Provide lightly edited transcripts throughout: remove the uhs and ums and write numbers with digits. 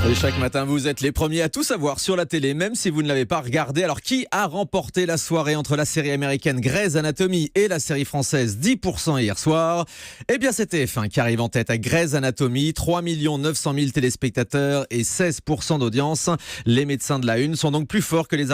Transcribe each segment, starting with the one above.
Et chaque matin, vous êtes les premiers à tout savoir sur la télé, même si vous ne l'avez pas regardé. Alors, qui a remporté la soirée entre la série américaine Grey's Anatomy et la série française 10% hier soir? Eh bien, c'est TF1 qui arrive en tête à Grey's Anatomy. 3 900 000 téléspectateurs et 16% d'audience. Les médecins de la Une sont donc plus forts que les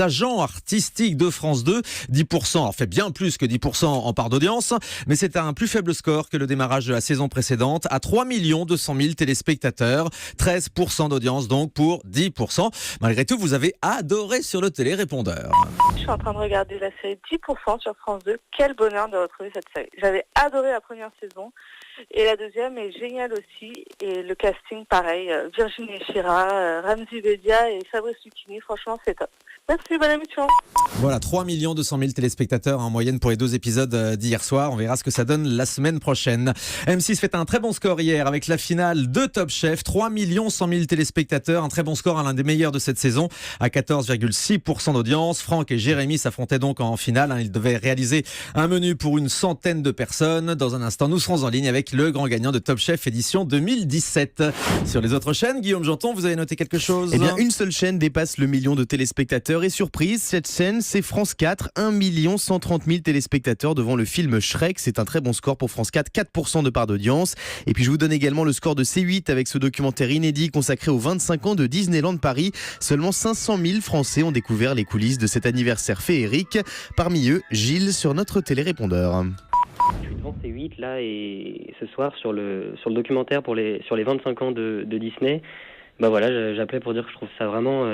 agents artistiques de France 2. 10%, alors fait bien plus que 10% en part d'audience, mais c'est un plus faible score que le démarrage de la saison précédente, à 3 200 000 téléspectateurs. 13% d'audience donc pour 10%. Malgré tout, vous avez adoré sur le télérépondeur. Je suis en train de regarder la série 10% sur France 2. Quel bonheur de retrouver cette série. J'avais adoré la première saison et la deuxième est géniale aussi. Et le casting, pareil. Virginie Efira, Ramzy Bedia et Fabrice Lucchini, franchement, c'est top. Merci, bonne émission. Voilà, 3 200 000 téléspectateurs en moyenne pour les 2 épisodes d'hier soir. On verra ce que ça donne la semaine prochaine. M6 fait un très bon score hier avec la finale de Top Chef. 3 100 000 téléspectateurs, un très bon score, l'un des meilleurs de cette saison, à 14,6% d'audience. Franck et Jérémy s'affrontaient donc en finale. Ils devaient réaliser un menu pour une centaine de personnes. Dans un instant, nous serons en ligne avec le grand gagnant de Top Chef édition 2017. Sur les autres chaînes, Guillaume Janton, vous avez noté quelque chose? Eh bien, une seule chaîne dépasse le million de téléspectateurs. Et surprise, cette chaîne, c'est France 4. 1 130 000 téléspectateurs devant le film Shrek. C'est un très bon score pour France 4, 4% de part d'audience. Et puis je vous donne également le score de C8 avec ce documentaire inédit consacré aux 25 ans de Disneyland Paris. Seulement 500 000 Français ont découvert les coulisses de cet anniversaire féerique. Parmi eux, Gilles sur notre télérépondeur. Je suis devant C8 là et ce soir sur le documentaire sur les 25 ans de Disney. Bah voilà, j'appelais pour dire que je trouve ça vraiment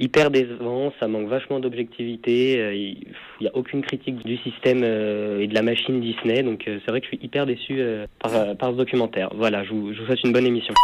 hyper décevant, ça manque vachement d'objectivité, il n'y a aucune critique du système et de la machine Disney, donc c'est vrai que je suis hyper déçu par ce documentaire. Voilà, je vous souhaite une bonne émission.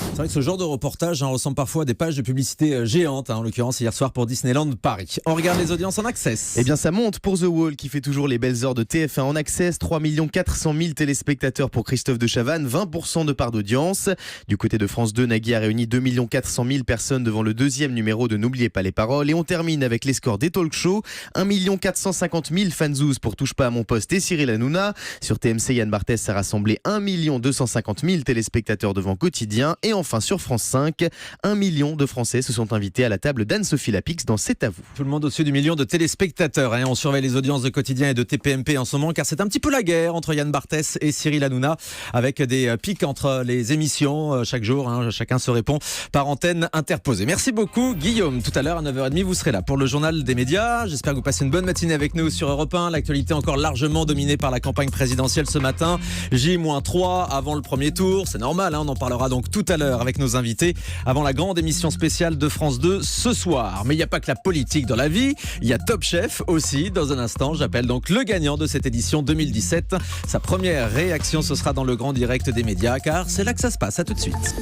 C'est vrai que ce genre de reportage ressemble parfois à des pages de publicité géantes, en l'occurrence hier soir pour Disneyland Paris. On regarde les audiences en access. Eh bien ça monte pour The Wall qui fait toujours les belles heures de TF1 en access. 3 400 000 téléspectateurs pour Christophe de Chavannes, 20% de part d'audience. Du côté de France 2, Nagui a réuni 2 400 000 personnes devant le deuxième numéro de N'oubliez pas les paroles. Et on termine avec les scores des talk shows. 1 450 000 fanzous pour Touche pas à mon poste et Cyril Hanouna. Sur TMC, Yann Barthès a rassemblé 1 250 000 téléspectateurs devant Quotidien. Et enfin sur France 5, 1 million de Français se sont invités à la table d'Anne-Sophie Lapix dans C'est à vous. Tout le monde au-dessus du million de téléspectateurs. On surveille les audiences de Quotidien et de TPMP en ce moment, car c'est un petit peu la guerre entre Yann Barthès et Cyril Hanouna, avec des pics entre les émissions chaque jour. Chacun se répond par antenne interposée. Merci beaucoup Guillaume. Tout à l'heure à 9h30, vous serez là pour le journal des médias. J'espère que vous passez une bonne matinée avec nous sur Europe 1. L'actualité encore largement dominée par la campagne présidentielle ce matin. J-3 avant le premier tour. C'est normal, on en parlera donc tout à l'heure avec nos invités avant la grande émission spéciale de France 2 ce soir. Mais il n'y a pas que la politique dans la vie, il y a Top Chef aussi. Dans un instant, j'appelle donc le gagnant de cette édition 2017. Sa première réaction, ce sera dans le grand direct des médias, car c'est là que ça se passe. À tout de suite.